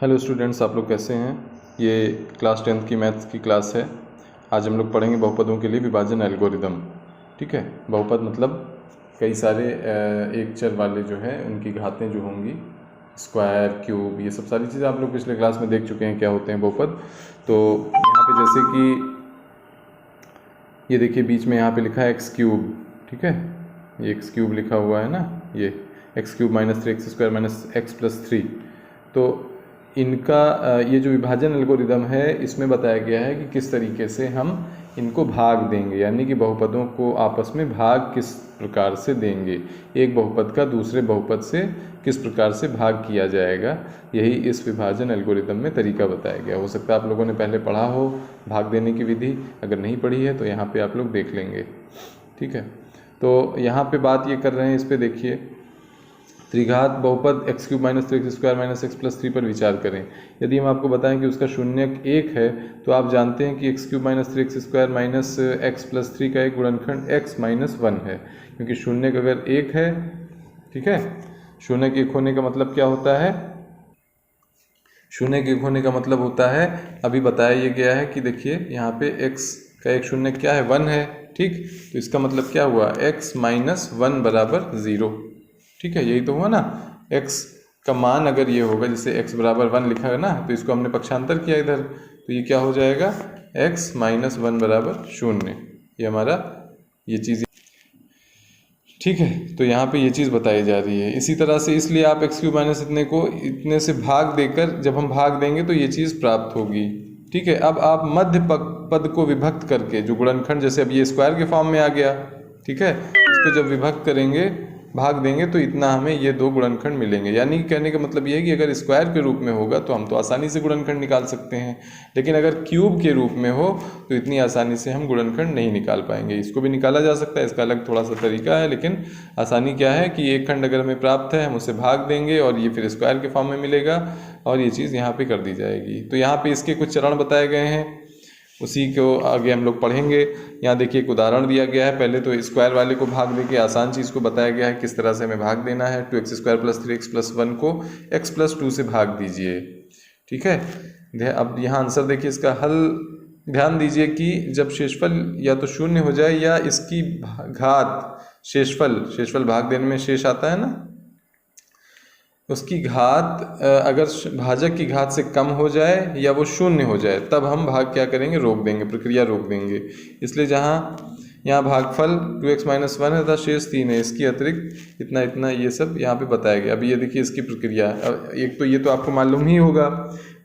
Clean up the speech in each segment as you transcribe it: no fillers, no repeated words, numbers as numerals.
Hello students, आप लोग कैसे हैं। ये क्लास 10th की मैथ्स की क्लास है। आज हम लोग पढ़ेंगे बहुपदों के लिए विभाजन एल्गोरिदम। ठीक है, बहुपद मतलब कई सारे एक चर वाले जो है उनकी घातें जो होंगी, स्क्वायर, क्यूब, ये सब सारी चीज़ें आप लोग पिछले क्लास में देख चुके हैं क्या होते हैं बहुपद। तो यहाँ पे जैसे कि ये देखिए बीच में यहाँ पे लिखा है एक्स क्यूब। ठीक है, ये एक्स क्यूब लिखा हुआ है ना, ये x cube minus 3x² minus x plus 3। तो इनका ये जो विभाजन एल्गोरिदम है इसमें बताया गया है कि किस तरीके से हम इनको भाग देंगे, यानी कि बहुपदों को आपस में भाग किस प्रकार से देंगे, एक बहुपद का दूसरे बहुपद से किस प्रकार से भाग किया जाएगा। यही इस विभाजन एल्गोरिदम में तरीका बताया गया। हो सकता है आप लोगों ने पहले पढ़ा हो भाग देने की विधि, अगर नहीं पढ़ी है तो यहाँ पे आप लोग देख लेंगे। ठीक है, तो यहाँ पे बात ये कर रहे हैं, इस पे देखिए त्रिघात बहुपद x cube minus 3x² minus x plus 3 पर विचार करें। यदि हम आपको बताएं कि उसका शून्यक 1 है तो आप जानते हैं कि x cube minus 3x² minus x plus 3 का एक गुणनखंड x माइनस 1 है, क्योंकि शून्यक अगर 1 है, ठीक है, शून्यक 1 होने का मतलब क्या होता है, शून्यक 1 होने का मतलब होता है, अभी बताया ये गया है कि देखिए यहाँ पे x का एक शून्यक क्या है, 1 है। ठीक, तो इसका मतलब क्या हुआ, x माइनस 1 बराबर 0। ठीक है, यही तो हुआ ना। x का मान अगर ये होगा, जैसे x बराबर 1 लिखा है ना, तो इसको हमने पक्षांतर किया इधर, तो ये क्या हो जाएगा, x माइनस 1 बराबर 0। ये हमारा ये चीज़, ठीक है। तो यहाँ पे ये चीज़ बताई जा रही है। इसी तरह से इसलिए आप एक्स क्यूब माइनस इतने को इतने से भाग देकर जब हम भाग देंगे तो ये चीज़ प्राप्त होगी। ठीक है, अब आप मध्य पद को विभक्त करके जो गुणनखंड, जैसे अब ये स्क्वायर के फॉर्म में आ गया, ठीक है, इसको जब विभक्त करेंगे भाग देंगे तो इतना हमें ये दो गुणनखंड मिलेंगे। यानी कहने का मतलब ये है कि अगर स्क्वायर के रूप में होगा तो हम तो आसानी से गुणनखंड निकाल सकते हैं, लेकिन अगर क्यूब के रूप में हो तो इतनी आसानी से हम गुणनखंड नहीं निकाल पाएंगे। इसको भी निकाला जा सकता है, इसका अलग थोड़ा सा तरीका है, लेकिन आसानी क्या है कि एक खंड अगर हमें प्राप्त है हम उसे भाग देंगे और ये फिर स्क्वायर के फॉर्म में मिलेगा और ये चीज़ यहाँ पे कर दी जाएगी। तो यहाँ पे इसके कुछ चरण बताए गए हैं, उसी को आगे हम लोग पढ़ेंगे। यहाँ देखिए एक उदाहरण दिया गया है। पहले तो स्क्वायर वाले को भाग देके आसान चीज़ को बताया गया है किस तरह से हमें भाग देना है। 2x² प्लस 3x प्लस 1 को x प्लस 2 से भाग दीजिए। ठीक है, अब यहाँ आंसर देखिए, इसका हल ध्यान दीजिए कि जब शेषफल या तो शून्य हो जाए या इसकी घात, शेषफल भाग देने में शेष आता है ना, उसकी घात अगर भाजक की घात से कम हो जाए या वो शून्य हो जाए तब हम भाग क्या करेंगे, रोक देंगे, प्रक्रिया रोक देंगे। इसलिए जहाँ यहाँ भागफल 2x माइनस 1 है तथा शेष 3 है, इसकी अतिरिक्त इतना इतना ये सब यहाँ पे बताया गया। अभी ये देखिए इसकी प्रक्रिया, एक तो ये तो आपको मालूम ही होगा,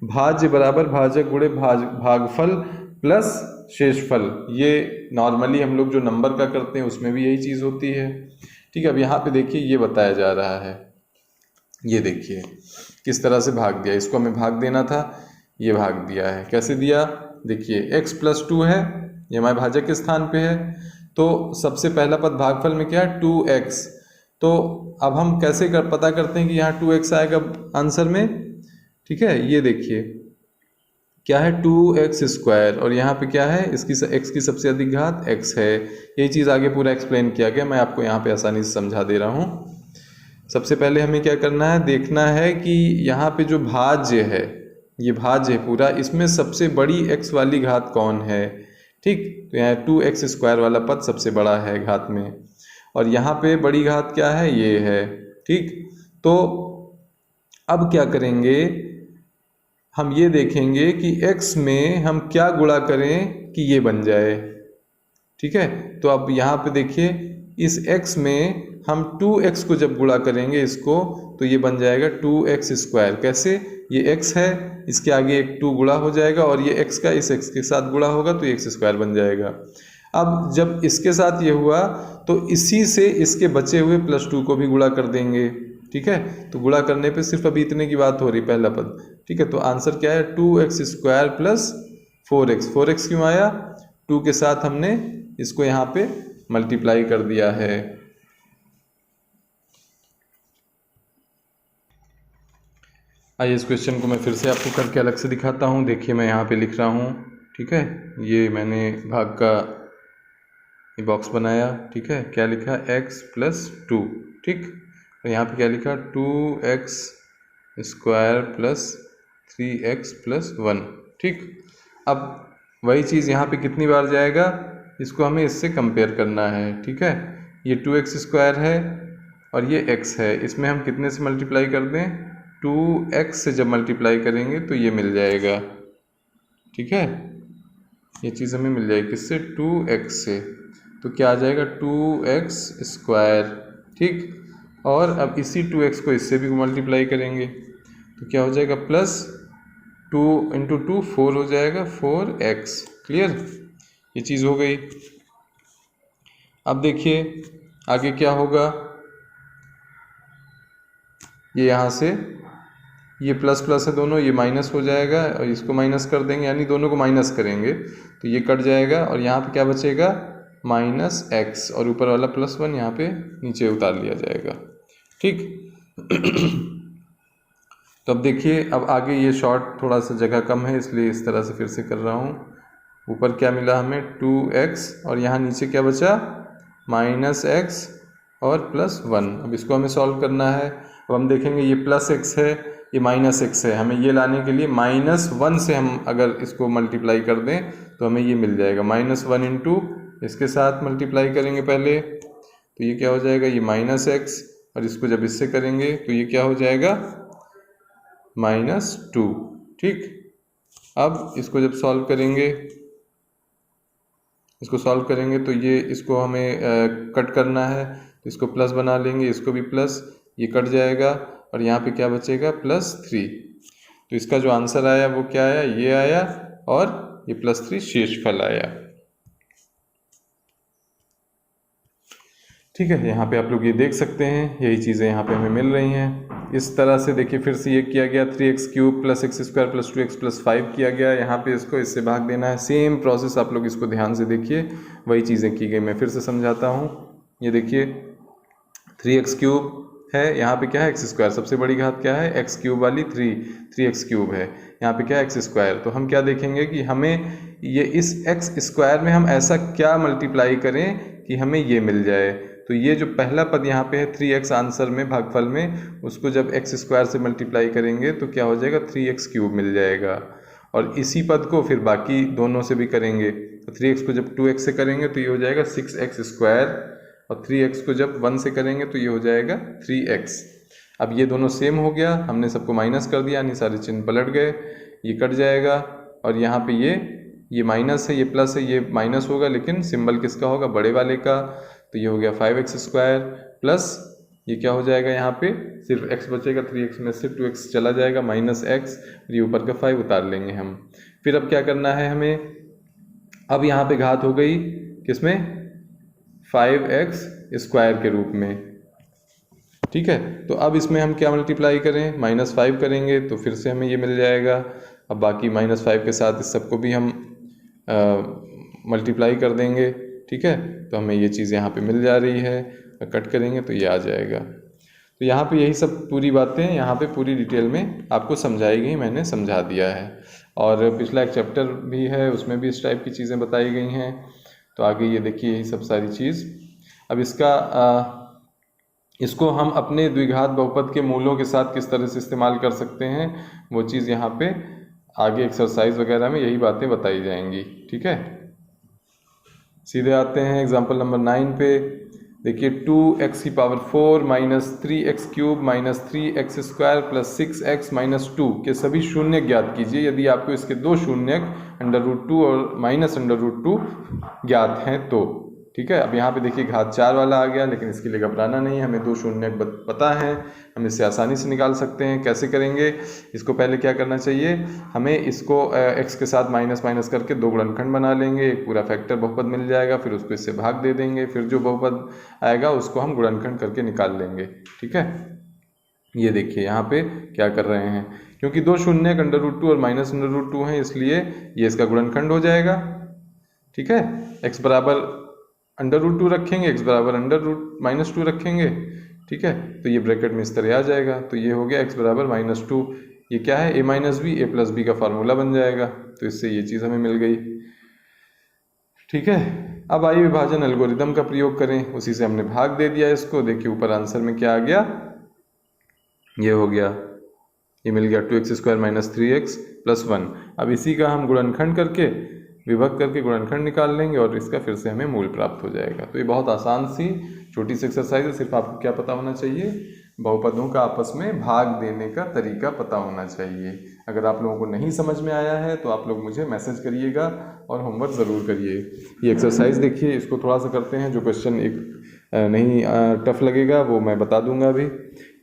भाज्य बराबर भाजक गुणे भागफल प्लस शेषफल। ये नॉर्मली हम लोग जो नंबर का करते हैं उसमें भी यही चीज़ होती है। ठीक है, अब यहाँ पे देखिए ये बताया जा रहा है, ये देखिए किस तरह से भाग दिया। इसको हमें भाग देना था, ये भाग दिया है। कैसे दिया, देखिए x प्लस 2 है, ये हमारे भाजक के स्थान पे है, तो सबसे पहला पद भागफल में क्या है, 2x। तो अब हम कैसे पता करते हैं कि यहाँ 2x आएगा आंसर में। ठीक है, ये देखिए क्या है, 2x² और यहाँ पे क्या है, इसकी x की सबसे अधिक घात x है। यही चीज़ आगे पूरा एक्सप्लेन किया गया, मैं आपको यहाँ पे आसानी से समझा दे रहा हूँ। सबसे पहले हमें क्या करना है, देखना है कि यहाँ पे जो भाज्य है, ये भाज्य है पूरा, इसमें सबसे बड़ी x वाली घात कौन है। ठीक, तो यहाँ 2x² वाला पद सबसे बड़ा है घात में, और यहाँ पे बड़ी घात क्या है, ये है। ठीक, तो अब क्या करेंगे, हम ये देखेंगे कि x में हम क्या गुणा करें कि ये बन जाए। ठीक है, तो अब यहाँ पे देखिए इस x में हम 2x को जब गुणा करेंगे इसको, तो ये बन जाएगा 2x²। कैसे, ये x है, इसके आगे एक 2 गुणा हो जाएगा और ये x का इस x के साथ गुणा होगा तो ये x² बन जाएगा। अब जब इसके साथ ये हुआ तो इसी से इसके बचे हुए प्लस 2 को भी गुणा कर देंगे। ठीक है, तो गुणा करने पे सिर्फ अभी इतने की बात हो रही, पहला पद। ठीक है, तो आंसर क्या है, 2x² प्लस 4x। 4x क्यों आया, 2 के साथ हमने इसको यहाँ पे मल्टीप्लाई कर दिया है। आइए इस क्वेश्चन को मैं फिर से आपको करके अलग से दिखाता हूँ। देखिए मैं यहाँ पे लिख रहा हूँ, ठीक है, ये मैंने भाग का ये बॉक्स बनाया। ठीक है, क्या लिखा, x प्लस 2। ठीक, और यहाँ पे क्या लिखा, 2x² प्लस 3x+1। ठीक, अब वही चीज़ यहाँ पे कितनी बार जाएगा, इसको हमें इससे कंपेयर करना है। ठीक है, ये 2x² है और ये x है, इसमें हम कितने से मल्टीप्लाई कर दें, 2x से जब मल्टीप्लाई करेंगे तो ये मिल जाएगा। ठीक है, ये चीज़ हमें मिल जाएगी किससे, 2x से, तो क्या आ जाएगा 2x²। ठीक, और अब इसी 2x को इससे भी मल्टीप्लाई करेंगे तो क्या हो जाएगा, प्लस 2 × 2 4 हो जाएगा, 4x। क्लियर, ये चीज़ हो गई। अब देखिए आगे क्या होगा, ये यहाँ से ये प्लस प्लस है दोनों, ये माइनस हो जाएगा और इसको माइनस कर देंगे, यानी दोनों को माइनस करेंगे तो ये कट जाएगा और यहाँ पे क्या बचेगा, -x, और ऊपर वाला +1 यहाँ पे नीचे उतार लिया जाएगा। ठीक तो अब देखिए, अब आगे ये शॉर्ट थोड़ा सा जगह कम है इसलिए इस तरह से फिर से कर रहा हूँ। ऊपर क्या मिला हमें, 2x, और यहाँ नीचे क्या बचा, -x और +1। अब इसको हमें सॉल्व करना है। अब हम देखेंगे ये +x है, ये -x है, हमें ये लाने के लिए -1 से हम अगर इसको मल्टीप्लाई कर दें तो हमें ये मिल जाएगा, -1 × इसके साथ मल्टीप्लाई करेंगे पहले तो ये क्या हो जाएगा, ये -x, और इसको जब इससे करेंगे तो ये क्या हो जाएगा, -2। ठीक, अब इसको जब सॉल्व करेंगे, इसको सॉल्व करेंगे तो ये इसको हमें कट करना है तो इसको प्लस बना लेंगे, इसको भी प्लस, ये कट जाएगा और यहाँ पे क्या बचेगा, +3। तो इसका जो आंसर आया वो क्या आया, ये आया और ये +3 शेषफल आया। ठीक है, यहाँ पे आप लोग ये देख सकते हैं, यही चीज़ें यहाँ पे हमें मिल रही हैं। इस तरह से देखिए फिर से ये किया गया, 3x³ + x² + 2x + 5 किया गया। यहाँ पे इसको इससे भाग देना है, सेम प्रोसेस आप लोग इसको ध्यान से देखिए, वही चीज़ें की गई। मैं फिर से समझाता हूँ, ये देखिए 3x³ है, यहाँ पे क्या है, x², सबसे बड़ी घात क्या है, x³ वाली 3x³ है, यहाँ पे क्या है, x²। तो हम क्या देखेंगे कि हमें ये इस x² में हम ऐसा क्या मल्टीप्लाई करें कि हमें ये मिल जाए। तो ये जो पहला पद यहाँ पे है 3x आंसर में, भागफल में, उसको जब x² से मल्टीप्लाई करेंगे तो क्या हो जाएगा, 3x³ मिल जाएगा। और इसी पद को फिर बाकी दोनों से भी करेंगे तो 3x को जब 2x से करेंगे तो ये हो जाएगा 6x², और 3x को जब 1 से करेंगे तो ये हो जाएगा 3x। अब ये दोनों सेम हो गया, हमने सबको माइनस कर दिया, यानी सारे चिन्ह पलट गए, ये कट जाएगा और यहाँ पे ये माइनस है, ये प्लस है, ये माइनस होगा लेकिन सिंबल किसका होगा, बड़े वाले का। तो ये हो गया 5x² प्लस ये क्या हो जाएगा, यहाँ पे सिर्फ x बचेगा, 3x में से 2x चला जाएगा, -x, और ये ऊपर का 5 उतार लेंगे हम। फिर अब क्या करना है हमें, अब यहाँ पे घात हो गई किसमें, 5x² के रूप में। ठीक है, तो अब इसमें हम क्या मल्टीप्लाई करें, -5 करेंगे तो फिर से हमें ये मिल जाएगा। अब बाकी -5 के साथ इस सबको भी हम मल्टीप्लाई कर देंगे। ठीक है, तो हमें ये चीज़ यहाँ पे मिल जा रही है, कट करेंगे तो ये आ जाएगा। तो यहाँ पे यही सब पूरी बातें यहाँ पे पूरी डिटेल में आपको समझाई गई, मैंने समझा दिया है। और पिछला एक चैप्टर भी है, उसमें भी इस टाइप की चीज़ें बताई गई हैं। तो आगे ये देखिए यही सब सारी चीज़। अब इसको हम अपने द्विघात बहुपद के मूलों के साथ किस तरह से इस्तेमाल कर सकते हैं, वो चीज़ यहाँ पे आगे एक्सरसाइज वगैरह में यही बातें बताई जाएंगी। ठीक है, सीधे आते हैं एग्जाम्पल नंबर 9 पे। देखिए 2x⁴ - 3x³ - 3x² + 6x - 2 के सभी शून्य ज्ञात कीजिए यदि आपको इसके दो शून्यक √2 और -√2 ज्ञात हैं तो। ठीक है, अब यहाँ पे देखिए घात 4 वाला आ गया, लेकिन इसके लिए घबराना नहीं, हमें दो शून्यक पता है, हम इससे आसानी से निकाल सकते हैं। कैसे करेंगे, इसको पहले क्या करना चाहिए, हमें इसको x के साथ माइनस करके दो गुणनखंड बना लेंगे, एक पूरा फैक्टर बहुपद मिल जाएगा, फिर उसको इससे भाग दे देंगे, फिर जो बहुपद आएगा उसको हम गुणनखंड करके निकाल लेंगे। ठीक है, ये देखिए यहाँ पे क्या कर रहे हैं, क्योंकि दो शून्यक √2 और -√2 हैं इसलिए ये इसका गुणनखंड हो जाएगा। ठीक है, x बराबर √2 रखेंगे, x बराबर -2 रखेंगे। ठीक है, तो ये ब्रैकेट में इस तरह आ जाएगा, तो ये हो गया x बराबर -2। ये क्या है, a - b, a + b का फार्मूला बन जाएगा, तो इससे ये चीज़ हमें मिल गई। ठीक है, अब आइए विभाजन एल्गोरिदम का प्रयोग करें, उसी से हमने भाग दे दिया इसको। देखिए ऊपर आंसर में क्या आ गया, ये हो गया ये मिल गया 2x² माइनस 3x प्लस 1। अब इसी का हम गुणनखंड करके विभक्त करके गुणनखंड निकाल लेंगे और इसका फिर से हमें मूल प्राप्त हो जाएगा। तो ये बहुत आसान सी छोटी सी एक्सरसाइज है। सिर्फ आपको क्या पता होना चाहिए, बहुपदों का आपस में भाग देने का तरीका पता होना चाहिए। अगर आप लोगों को नहीं समझ में आया है तो आप लोग मुझे मैसेज करिएगा और होमवर्क ज़रूर करिए। ये एक्सरसाइज देखिए, इसको थोड़ा सा करते हैं, जो क्वेश्चन एक नहीं टफ लगेगा वो मैं बता दूंगा अभी।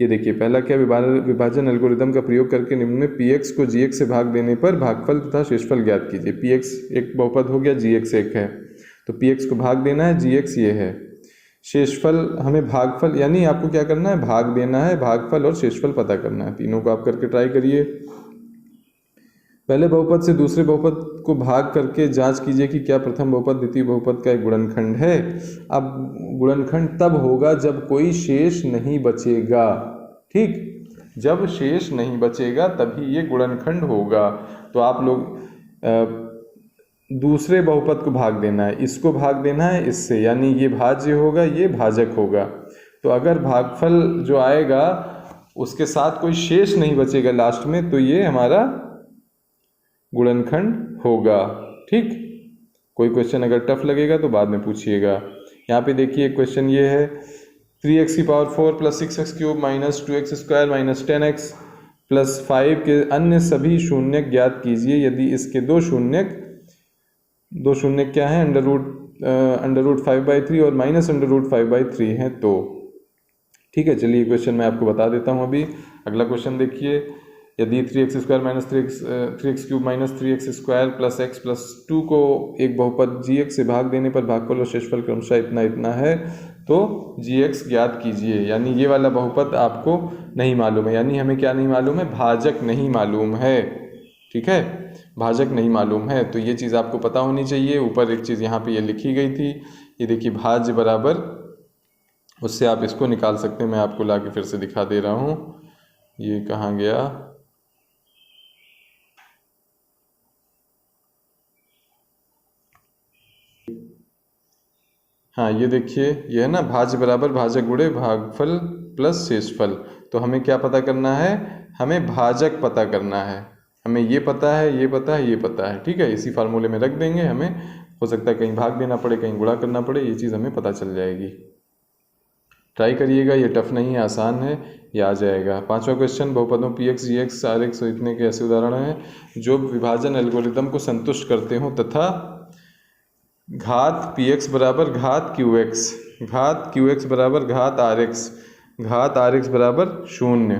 ये देखिए, पहला क्या, विभाजन एल्गोरिदम का प्रयोग करके निम्न में px को gx से भाग देने पर भागफल तथा शेषफल ज्ञात कीजिए। px एक बहुपद हो गया, gx एक है, तो px को भाग देना है, gx ये है। शेषफल हमें भागफल यानी आपको क्या करना है, भाग देना है, भागफल और शेषफल पता करना है। तीनों को आप करके ट्राई करिए। पहले बहुपद से दूसरे बहुपद को भाग करके जांच कीजिए कि क्या प्रथम बहुपद द्वितीय बहुपद का एक गुणनखंड है। अब गुणनखंड तब होगा जब कोई शेष नहीं बचेगा, ठीक, जब शेष नहीं बचेगा तभी ये गुणनखंड होगा। तो आप लोग दूसरे बहुपद को भाग देना है, इसको भाग देना है इससे, यानी ये भाज्य होगा, ये भाजक होगा। तो अगर भागफल जो आएगा उसके साथ कोई शेष नहीं बचेगा लास्ट में, तो ये हमारा गुणनखंड होगा। ठीक, कोई क्वेश्चन अगर टफ लगेगा तो बाद में पूछिएगा। यहाँ पे देखिए क्वेश्चन ये है, 3x की power 4 plus 6x cube minus 2x² minus 10x plus 5 के अन्य सभी शून्यक ज्ञात कीजिए यदि इसके दो शून्यक क्या है, अंडर रूट 5/3 और माइनस √5/3 हैं तो। ठीक है, चलिए क्वेश्चन मैं आपको बता देता हूँ अभी। अगला क्वेश्चन देखिए, यदि 3x² minus 3x cube minus 3x² plus x plus 2 को एक बहुपद gx से भाग देने पर भागफल और शेषफल क्रमशः इतना इतना है तो gx ज्ञात कीजिए। यानी ये वाला बहुपद आपको नहीं मालूम है, यानी हमें क्या नहीं मालूम है, भाजक नहीं मालूम है। ठीक है, भाजक नहीं मालूम है, तो ये चीज़ आपको पता होनी चाहिए। ऊपर एक चीज़ यहाँ पे ये लिखी गई थी, ये देखिए भाज्य बराबर, उससे आप इसको निकाल सकते हैं। मैं आपको ला के फिर से दिखा दे रहा हूँ, ये कहाँ गया, हाँ ये देखिए, ये है ना, भाज्य बराबर भाजक गुणे भागफल प्लस शेषफल। तो हमें क्या पता करना है, हमें भाजक पता करना है। हमें ये पता है, ये पता है, ये पता है। ठीक है, इसी फार्मूले में रख देंगे, हमें हो सकता है कहीं भाग देना पड़े, कहीं गुणा करना पड़े, ये चीज़ हमें पता चल जाएगी। ट्राई करिएगा, ये टफ नहीं है, आसान है, ये आ जाएगा। पांचवा क्वेश्चन, बहुपदों px gx rx इतने के ऐसे उदाहरण हैं जो विभाजन एल्गोरिदम को संतुष्ट करते हों तथा घात px बराबर घात qx बराबर घात rx बराबर 0।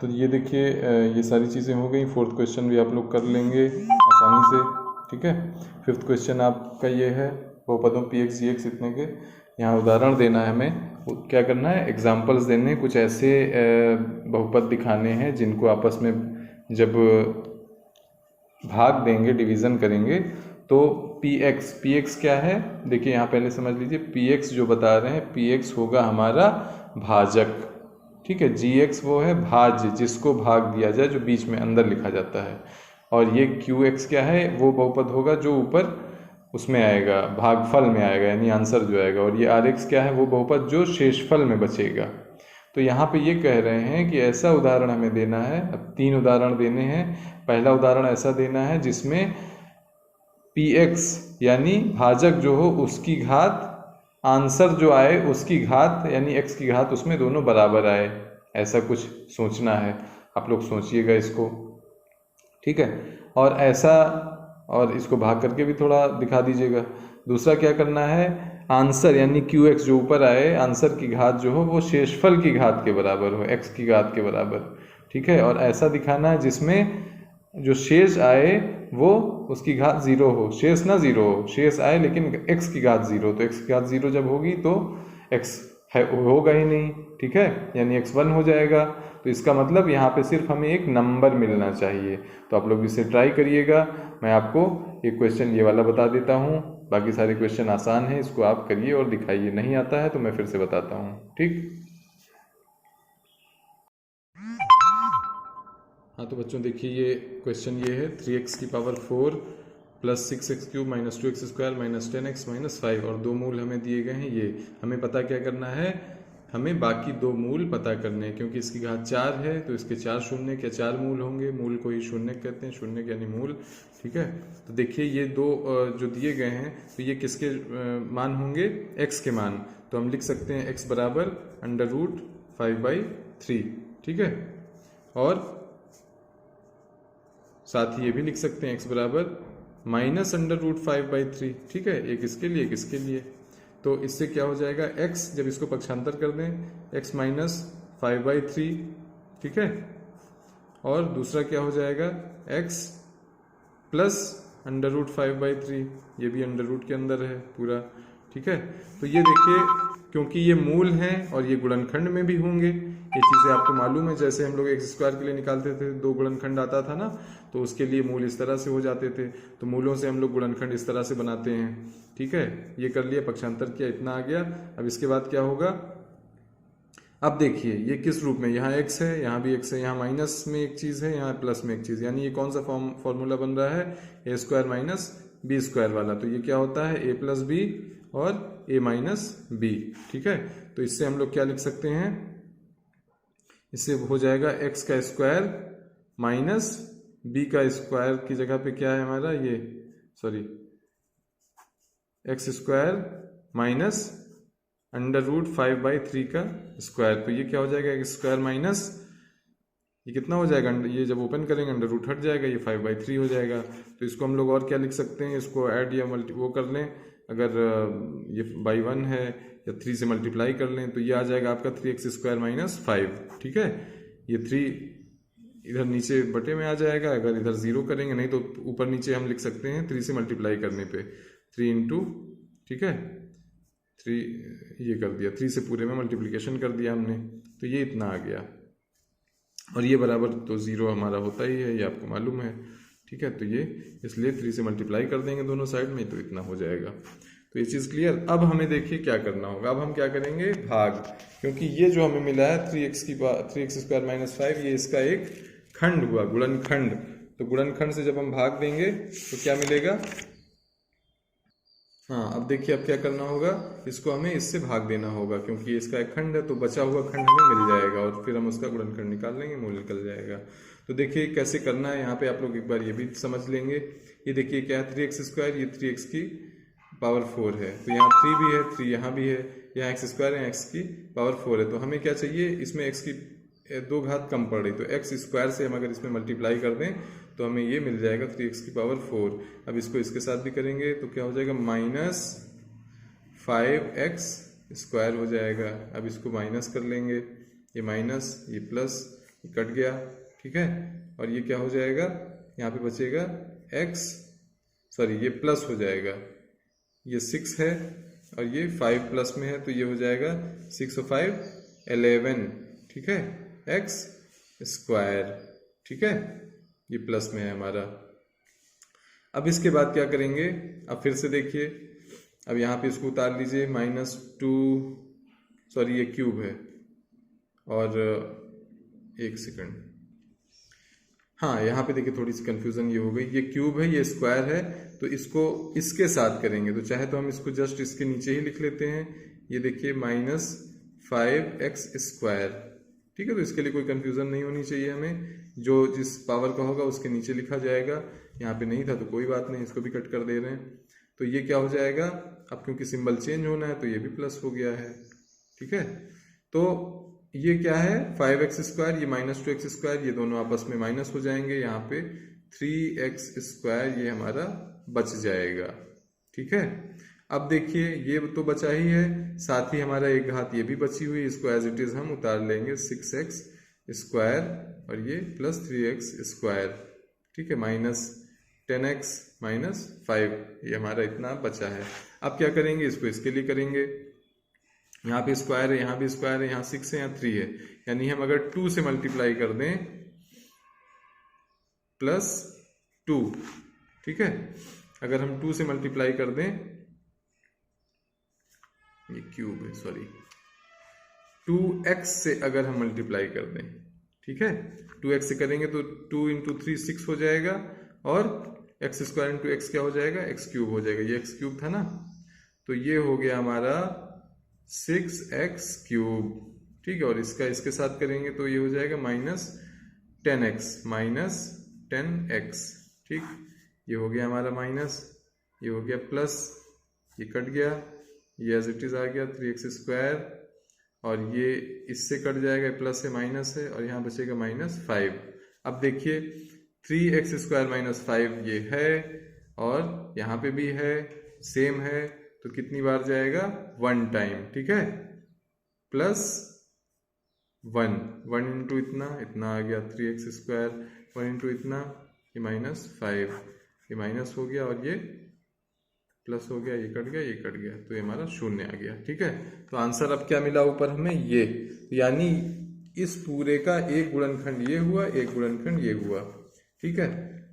तो ये देखिए, ये सारी चीज़ें हो गई। फोर्थ क्वेश्चन भी आप लोग कर लेंगे आसानी से। ठीक है, फिफ्थ क्वेश्चन आपका ये है, बहुपदों px gx इतने के, यहाँ उदाहरण देना है हमें। क्या करना है, एग्जाम्पल्स देने हैं, कुछ ऐसे बहुपद दिखाने हैं जिनको आपस में जब भाग देंगे, डिवीज़न करेंगे, तो px क्या है, देखिए यहाँ पहले समझ लीजिए, px जो बता रहे हैं, px होगा हमारा भाजक। ठीक है, gx वो है भाज्य, जिसको भाग दिया जाए, जो बीच में अंदर लिखा जाता है। और ये qx क्या है, वो बहुपद होगा जो ऊपर उसमें आएगा, भागफल में आएगा, यानी आंसर जो आएगा। और ये rx क्या है, वो बहुपद जो शेषफल में बचेगा। तो यहाँ पे ये कह रहे हैं कि ऐसा उदाहरण हमें देना है। अब 3 उदाहरण देने हैं। पहला उदाहरण ऐसा देना है जिसमें px यानी भाजक जो हो उसकी घात, आंसर जो आए उसकी घात यानी x की घात, उसमें दोनों बराबर आए, ऐसा कुछ सोचना है। आप लोग सोचिएगा इसको। ठीक है, और ऐसा, और इसको भाग करके भी थोड़ा दिखा दीजिएगा। दूसरा क्या करना है, आंसर यानी qx जो ऊपर आए, आंसर की घात जो हो वो शेषफल की घात के बराबर हो, x की घात के बराबर। ठीक है, और ऐसा दिखाना है जिसमें जो शेष आए वो उसकी घात 0 हो, शेष ना 0 हो, शेष आए लेकिन x की घात 0। तो x की घात 0 जब होगी तो x है होगा ही नहीं। ठीक है, यानी x 1 हो जाएगा। तो इसका मतलब यहाँ पे सिर्फ हमें एक नंबर मिलना चाहिए। तो आप लोग इसे ट्राई करिएगा। मैं आपको एक क्वेश्चन ये वाला बता देता हूँ, बाकी सारे क्वेश्चन आसान है, इसको आप करिए और दिखाइए। नहीं आता है तो मैं फिर से बताता हूँ। ठीक, हाँ तो बच्चों देखिए, ये क्वेश्चन ये है, 3x की power 4 plus 6x cube minus 2x² minus 10x minus 5 और दो मूल हमें दिए गए हैं। ये हमें पता क्या करना है, हमें बाकी दो मूल पता करने हैं, क्योंकि इसकी घात 4 है तो इसके 4 शून्य या 4 मूल होंगे। मूल को ही शून्य कहते हैं, शून्य यानी मूल। ठीक है, तो देखिए ये दो जो दिए गए हैं तो ये किसके मान होंगे, x के मान। तो हम लिख सकते हैं x बराबर √5/3। ठीक है, और साथ ही ये भी लिख सकते हैं x बराबर -√5/3। ठीक है, एक इसके लिए एक इसके लिए। तो इससे क्या हो जाएगा, x जब इसको पक्षांतर कर दें x -5/3। ठीक है, और दूसरा क्या हो जाएगा x प्लस √5/3, ये भी अंडर रूट के अंदर है पूरा। ठीक है, तो ये देखिए क्योंकि ये मूल हैं और ये गुणनखंड में भी होंगे, ये चीज़ें आपको मालूम है। जैसे हम लोग x² के लिए निकालते थे, 2 गुणनखंड आता था ना, तो उसके लिए मूल इस तरह से हो जाते थे। तो मूलों से हम लोग गुणनखंड इस तरह से बनाते हैं। ठीक है, ये कर लिया, पक्षांतर किया, इतना आ गया। अब इसके बाद क्या होगा, अब देखिए ये किस रूप में, यहाँ x है, यहाँ भी x है, यहाँ माइनस में एक चीज़ है, यहाँ प्लस में एक चीज़, यानी ये कौन सा फॉर्मूला बन रहा है, a² - b² वाला। तो ये क्या होता है, a + b और a - b। ठीक है, तो इससे हम लोग क्या लिख सकते हैं, इससे हो जाएगा x² माइनस b² की जगह पे क्या है हमारा, ये सॉरी x² माइनस √5/3²। तो ये क्या हो जाएगा, x² माइनस ये कितना हो जाएगा, ये जब ओपन करेंगे अंडर रूट हट जाएगा, ये 5/3 हो जाएगा। तो इसको हम लोग और क्या लिख सकते हैं, इसको ऐड या मल्टी वो कर लें, अगर ये बाई 1 है या 3 से मल्टीप्लाई कर लें तो ये आ जाएगा आपका 3x² - 5। ठीक है, ये 3 इधर नीचे बटे में आ जाएगा, अगर इधर 0 करेंगे, नहीं तो ऊपर नीचे हम लिख सकते हैं 3 से मल्टीप्लाई करने पे 3 इंटू, ठीक है 3 ये कर दिया, 3 से पूरे में मल्टीप्लिकेशन कर दिया हमने, तो ये इतना आ गया। और ये बराबर तो 0 हमारा होता ही है, ये आपको मालूम है। ठीक है, तो ये इसलिए 3 से मल्टीप्लाई कर देंगे दोनों साइड में, तो इतना हो जाएगा। तो ये चीज़ क्लियर। अब हमें देखिए क्या करना होगा, अब हम क्या करेंगे, भाग, क्योंकि ये जो हमें मिला है 3x² - 5, ये इसका एक खंड हुआ, गुणनखंड। तो गुणनखंड से जब हम भाग देंगे तो क्या मिलेगा, हाँ अब देखिए अब क्या करना होगा, इसको हमें इससे भाग देना होगा, क्योंकि ये इसका एक खंड है, तो बचा हुआ खंड हमें मिल जाएगा और फिर हम उसका गुणनखंड निकाल लेंगे, मूल निकल जाएगा। तो देखिए कैसे करना है, यहाँ पे आप लोग एक बार ये भी समझ लेंगे। ये देखिए क्या है, 3x², ये 3x⁴ है, तो यहाँ 3 भी है, 3 यहाँ भी है, यहाँ x² है, x⁴ है। तो हमें क्या चाहिए, इसमें x की 2 घात कम पड़ रही, तो x² से हम अगर इसमें मल्टीप्लाई कर दें तो हमें ये मिल जाएगा 3x⁴। अब इसको इसके साथ भी करेंगे तो क्या हो जाएगा, -5x² हो जाएगा। अब इसको माइनस कर लेंगे, ये माइनस ये प्लस, ये कट गया। ठीक है, और ये क्या हो जाएगा, यहाँ पे बचेगा ये प्लस हो जाएगा, ये 6 है और ये 5 प्लस में है, तो ये हो जाएगा 6 और 5 11। ठीक है, x²। ठीक है, ये प्लस में है हमारा। अब इसके बाद क्या करेंगे, अब फिर से देखिए, अब यहाँ पे इसको उतार लीजिए, -2 ये क्यूब है, और 1 सेकंड, हाँ यहाँ पे देखिए थोड़ी सी कंफ्यूजन ये हो गई, ये क्यूब है, ये स्क्वायर है, तो इसको इसके साथ करेंगे, तो चाहे तो हम इसको जस्ट इसके नीचे ही लिख लेते हैं। ये देखिए -5x²। ठीक है, तो इसके लिए कोई कंफ्यूजन नहीं होनी चाहिए हमें, जो जिस पावर का होगा उसके नीचे लिखा जाएगा। यहाँ पे नहीं था तो कोई बात नहीं, इसको भी कट कर दे रहे हैं। तो ये क्या हो जाएगा, अब क्योंकि सिंबल चेंज होना है तो ये भी प्लस हो गया है। ठीक है, तो ये क्या है, 5x², ये -2x², ये दोनों आपस में माइनस हो जाएंगे, यहाँ पे 3x² ये हमारा बच जाएगा। ठीक है, अब देखिए ये तो बचा ही है, साथ ही हमारा एक घात ये भी बची हुई, इसको एज इट इज हम उतार लेंगे, 6x² और ये प्लस 3x²। ठीक है, -10x - 5, ये हमारा इतना बचा है। अब क्या करेंगे, इसको इसके लिए करेंगे, यहाँ पे स्क्वायर है, यहाँ भी स्क्वायर है, यहाँ 6 है, यहाँ 3 है, यानी हम अगर 2 से मल्टीप्लाई कर दें +2। ठीक है, अगर हम 2 से मल्टीप्लाई कर दें, ये क्यूब है 2x से अगर हम मल्टीप्लाई कर दें, ठीक है 2x से करेंगे तो 2 × 3 6 हो जाएगा, और x² × x क्या हो जाएगा, x³ हो जाएगा, ये x³ था ना, तो ये हो गया हमारा 6x³, ठीक है। और इसका इसके साथ करेंगे तो ये हो जाएगा -10x, -10x, ठीक। ये हो गया हमारा माइनस, ये हो गया प्लस, ये कट गया, ये एज इट इज आ गया 3x², और ये इससे कट जाएगा, प्लस है माइनस है, और यहाँ बचेगा -5। अब देखिए 3x² - 5 ये है, और यहाँ पे भी है, सेम है, तो कितनी बार जाएगा? 1 टाइम, ठीक है। +1, 1 इंटू इतना, इतना आ गया 3x², 1 इंटू इतना, ये -5, ये माइनस हो गया, और ये प्लस हो गया, ये कट गया, ये कट गया, तो ये हमारा 0 आ गया, ठीक है। तो आंसर अब क्या मिला ऊपर हमें? ये, यानी इस पूरे का एक गुणनखंड ये हुआ, एक गुणनखंड ये हुआ, ठीक है।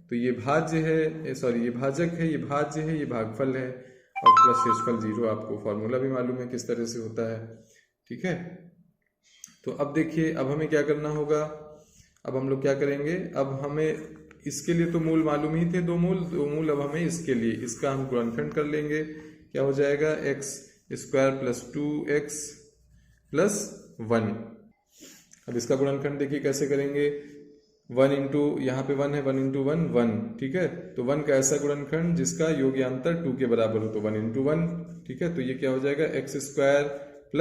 तो ये भाज्य है, सॉरी ये भाजक है, ये भाज्य है, ये भागफल है, और प्लस शेषफल 0, आपको फॉर्मूला भी मालूम है किस तरह से होता है, ठीक है। तो अब देखिए, अब हमें क्या करना होगा? अब हम लोग क्या करेंगे? अब हमें इसके लिए तो मूल मालूम ही थे, दो मूल अब हमें इसके लिए, इसका हम गुणनखंड कर लेंगे। क्या हो जाएगा? x² + 2x + 1। अब इसका गुणनखंड देखिए कैसे करेंगे? 1 इंटू, यहाँ पे 1 है, 1 इंटू 1 1, ठीक है। तो 1 का ऐसा गुणनखंड जिसका योग्यांतर 2 के बराबर हो, तो 1 इंटू 1, ठीक है। तो ये क्या हो जाएगा? x² +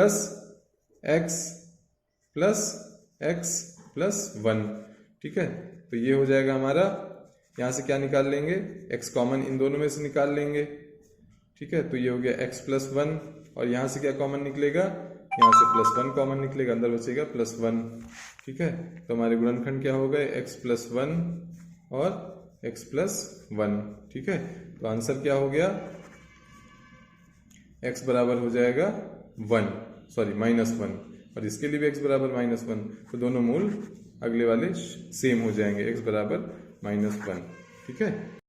x + 1, ठीक है। तो ये हो जाएगा हमारा, यहाँ से क्या निकाल लेंगे? x कॉमन इन दोनों में से निकाल लेंगे, ठीक है। तो ये हो गया x + 1, और यहाँ से क्या कॉमन निकलेगा? यहाँ से +1 कॉमन निकलेगा, अंदर बचेगा +1, ठीक है। तो हमारे गुणनखंड क्या हो गए? x + 1 और x + 1, ठीक है। तो आंसर क्या हो गया? x बराबर हो जाएगा -1, और इसके लिए भी x बराबर -1, तो दोनों मूल अगले वाले सेम हो जाएंगे, x बराबर -1, ठीक है।